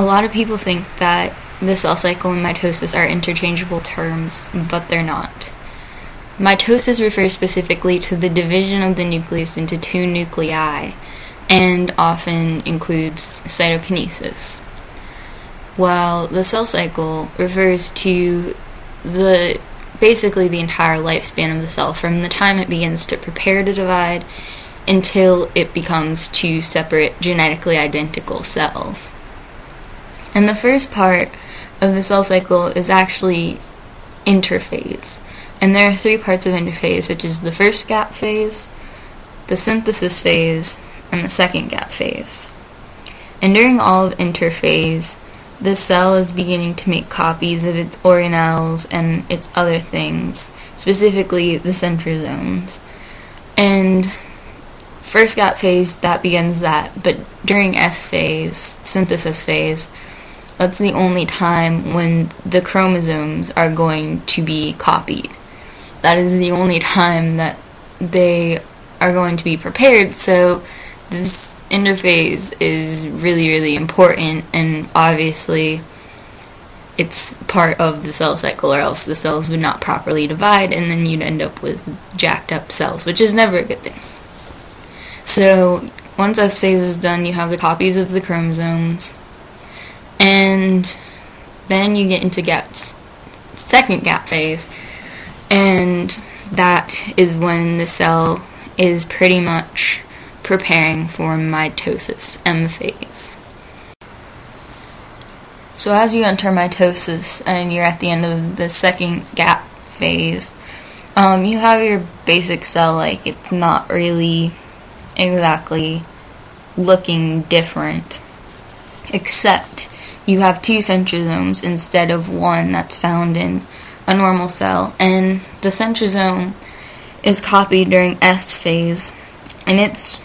A lot of people think that the cell cycle and mitosis are interchangeable terms, but they're not. Mitosis refers specifically to the division of the nucleus into two nuclei, and often includes cytokinesis, while the cell cycle refers to basically the entire lifespan of the cell, from the time it begins to prepare to divide until it becomes two separate genetically identical cells. And the first part of the cell cycle is actually interphase. And there are three parts of interphase, which is the first gap phase, the synthesis phase, and the second gap phase. And during all of interphase, the cell is beginning to make copies of its organelles and its other things, specifically the centrosomes. And first gap phase, that begins that, but during S phase, synthesis phase, that's the only time when the chromosomes are going to be copied. That is the only time that they are going to be prepared, so this interphase is really, really important, and obviously it's part of the cell cycle, or else the cells would not properly divide, and then you'd end up with jacked up cells, which is never a good thing. So once S phase is done, you have the copies of the chromosomes, and then you get into second gap phase, and that is when the cell is pretty much preparing for mitosis, M phase. So as you enter mitosis and you're at the end of the second gap phase, you have your basic cell, like it's not really exactly looking different, except you have two centrosomes instead of one that's found in a normal cell, and the centrosome is copied during S phase, and it's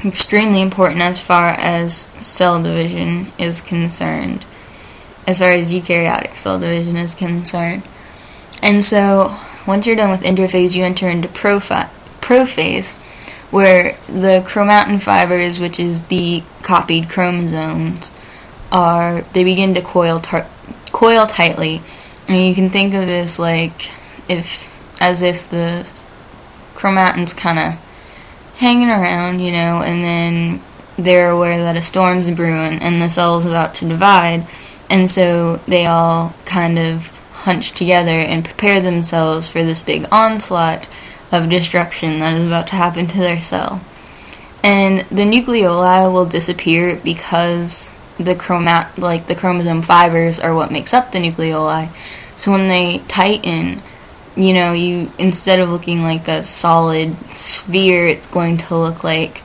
extremely important as far as cell division is concerned, as far as eukaryotic cell division is concerned. And so once you're done with interphase, you enter into prophase, where the chromatin fibers, which is the copied chromosomes, they begin to coil tightly. And you can think of this like as if the chromatin's kind of hanging around, and then they're aware that a storm's brewing and the cell's about to divide, and so they all kind of hunch together and prepare themselves for this big onslaught of destruction that is about to happen to their cell. And the nucleoli will disappear because the chromosome fibers are what makes up the nucleoli. So when they tighten, you instead of looking like a solid sphere, it's going to look like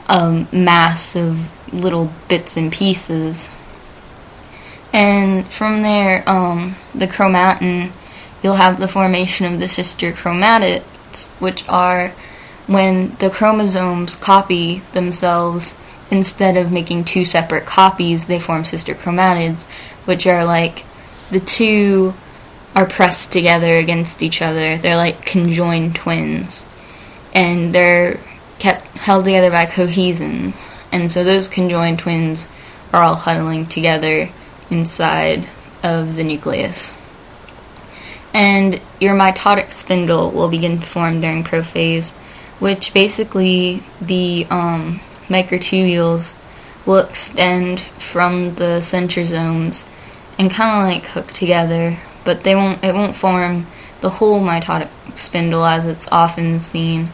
a mass of little bits and pieces. And from there, the chromatin, you'll have the formation of the sister chromatids, which are when the chromosomes copy themselves. Instead of making two separate copies, they form sister chromatids, which are like the two are pressed together against each other. They're like conjoined twins, and they're held together by cohesins, and so those conjoined twins are all huddling together inside of the nucleus. And your mitotic spindle will begin to form during prophase, which basically the microtubules will extend from the centrosomes and kind of like hook together, but it won't form the whole mitotic spindle as it's often seen.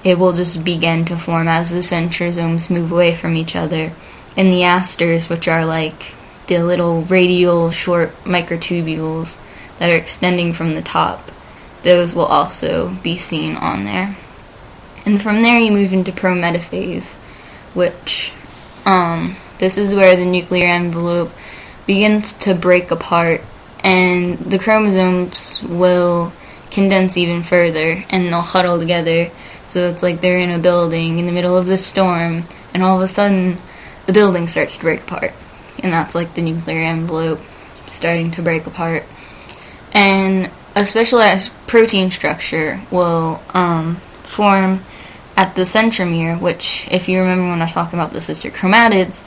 It will just begin to form as the centrosomes move away from each other, and the asters, which are like the little radial short microtubules that are extending from the top, those will also be seen on there. And from there you move into prometaphase, which this is where the nuclear envelope begins to break apart, and the chromosomes will condense even further, and they'll huddle together. So it's like they're in a building in the middle of this storm, and all of a sudden the building starts to break apart, and that's like the nuclear envelope starting to break apart. And a specialized protein structure will form at the centromere, which, if you remember when I was talking about the sister chromatids,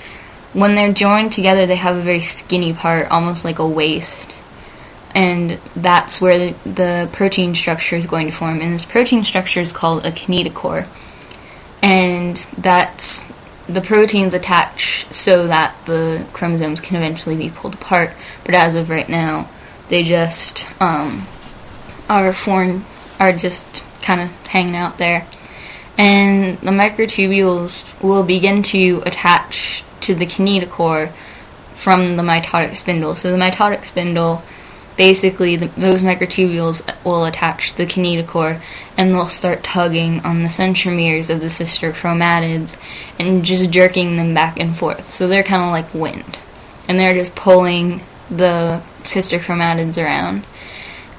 when they're joined together, they have a very skinny part, almost like a waist. And that's where the protein structure is going to form. And this protein structure is called a kinetochore. And that's the proteins attach so that the chromosomes can eventually be pulled apart. But as of right now, they just are just kind of hanging out there. And the microtubules will begin to attach to the kinetochore from the mitotic spindle. So the mitotic spindle, basically those microtubules will attach to the kinetochore, and they'll start tugging on the centromeres of the sister chromatids and just jerking them back and forth. So they're kind of like wind, and they're just pulling the sister chromatids around.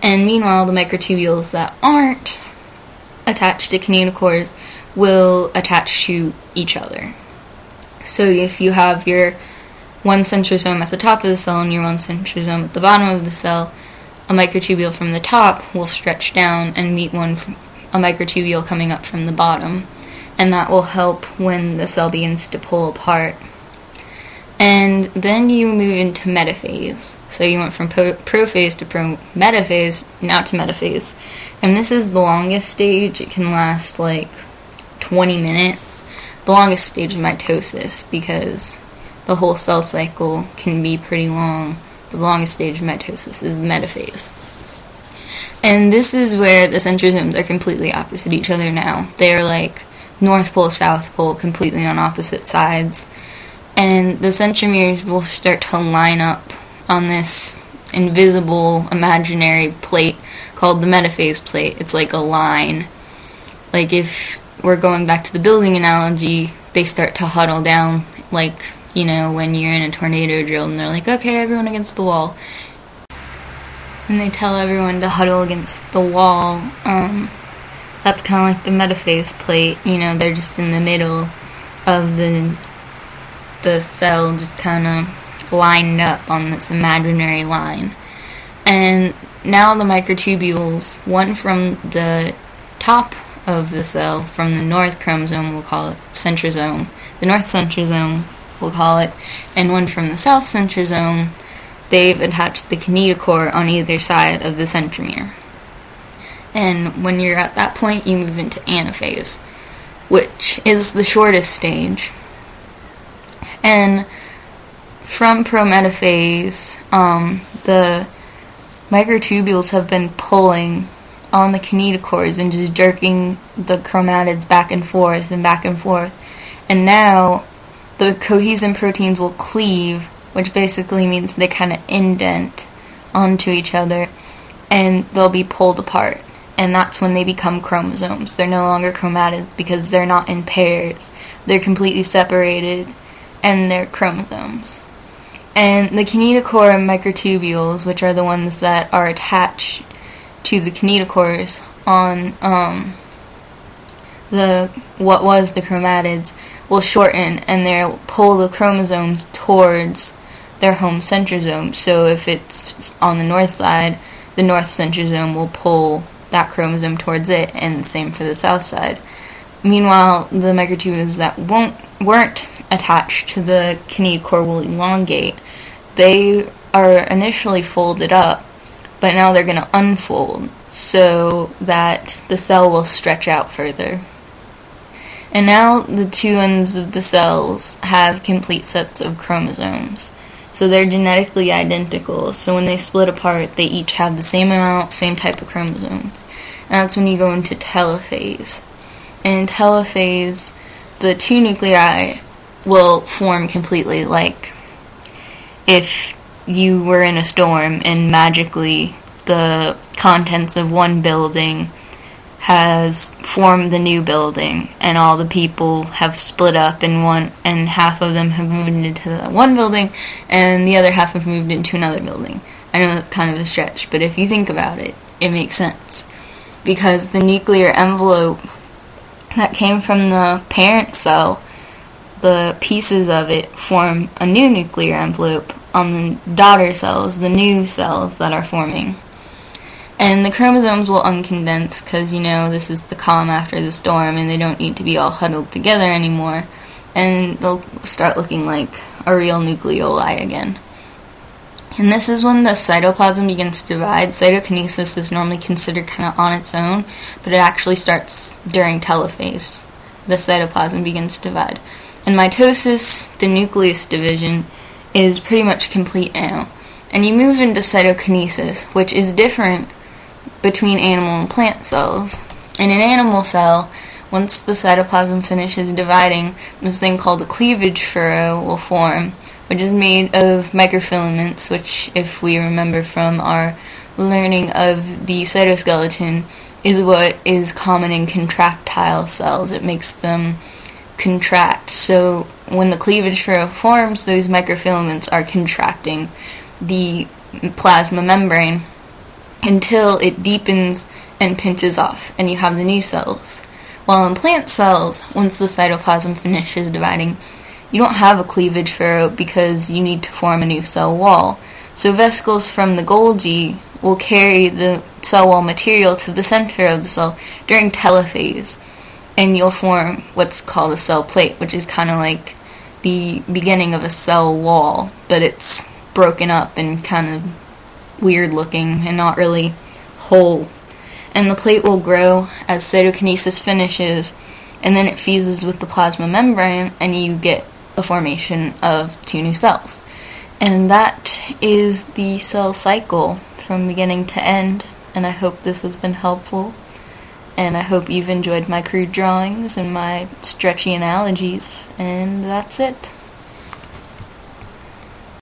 And meanwhile, the microtubules that aren't attached to kinetochores will attach to each other. So if you have your one centrosome at the top of the cell and your one centrosome at the bottom of the cell, a microtubule from the top will stretch down and meet a microtubule coming up from the bottom, and that will help when the cell begins to pull apart. And then you move into metaphase. So you went from prophase to metaphase, now to metaphase. And this is the longest stage. It can last like 20 minutes. The longest stage of mitosis, because the whole cell cycle can be pretty long. The longest stage of mitosis is the metaphase. And this is where the centrosomes are completely opposite each other now. They're like North Pole, South Pole, completely on opposite sides. And the centromeres will start to line up on this invisible, imaginary plate called the metaphase plate. It's like a line. Like if we're going back to the building analogy, they start to huddle down, like, you know, when you're in a tornado drill and they're like, okay, everyone against the wall. And they tell everyone to huddle against the wall. That's kind of like the metaphase plate. You know, they're just in the middle of the cell, just kind of lined up on this imaginary line. And now the microtubules, one from the top of the cell, from the north chromosome, we'll call it centrosome, the north centrosome, we'll call it, and one from the south centrosome, they've attached the kinetochore on either side of the centromere. And when you're at that point, you move into anaphase, which is the shortest stage. And from prometaphase, the microtubules have been pulling on the kinetochores and just jerking the chromatids back and forth and back and forth. And now the cohesin proteins will cleave, which basically means they kind of indent onto each other, and they'll be pulled apart. And that's when they become chromosomes. They're no longer chromatids because they're not in pairs. They're completely separated, and they're chromosomes. And the kinetochore microtubules, which are the ones that are attached to the kinetochores on what was the chromatids, will shorten, and they'll pull the chromosomes towards their home centrosome. So if it's on the north side, the north centrosome will pull that chromosome towards it, and the same for the south side. Meanwhile, the microtubules that weren't attached to the kinetochore will elongate. They are initially folded up, but now they're going to unfold so that the cell will stretch out further. And now the two ends of the cells have complete sets of chromosomes. So they're genetically identical. So when they split apart, they each have the same amount, same type of chromosomes. And that's when you go into telophase. And in telophase, the two nuclei will form completely, like if you were in a storm and magically the contents of one building has formed the new building, and all the people have split up in one, and half of them have moved into the one building, and the other half have moved into another building. I know that's kind of a stretch, but if you think about it, it makes sense. Because the nuclear envelope that came from the parent cell, the pieces of it form a new nuclear envelope on the daughter cells, the new cells that are forming. And the chromosomes will uncondense because, you know, this is the calm after the storm and they don't need to be all huddled together anymore. and they'll start looking like a real nucleoli again. And this is when the cytoplasm begins to divide. Cytokinesis is normally considered kind of on its own, but it actually starts during telophase. The cytoplasm begins to divide. In mitosis, the nucleus division is pretty much complete now. And you move into cytokinesis, which is different between animal and plant cells. In an animal cell, once the cytoplasm finishes dividing, this thing called a cleavage furrow will form, which is made of microfilaments, which, if we remember from our learning of the cytoskeleton, is what is common in contractile cells. It makes them contract. So when the cleavage furrow forms, those microfilaments are contracting the plasma membrane until it deepens and pinches off, and you have the new cells. While in plant cells, once the cytoplasm finishes dividing, you don't have a cleavage furrow because you need to form a new cell wall. So vesicles from the Golgi will carry the cell wall material to the center of the cell during telophase, and you'll form what's called a cell plate, which is kind of like the beginning of a cell wall, but it's broken up and kind of weird looking and not really whole. And the plate will grow as cytokinesis finishes, and then it fuses with the plasma membrane, and you get the formation of two new cells. And that is the cell cycle from beginning to end, and I hope this has been helpful, and I hope you've enjoyed my crude drawings and my stretchy analogies, and that's it.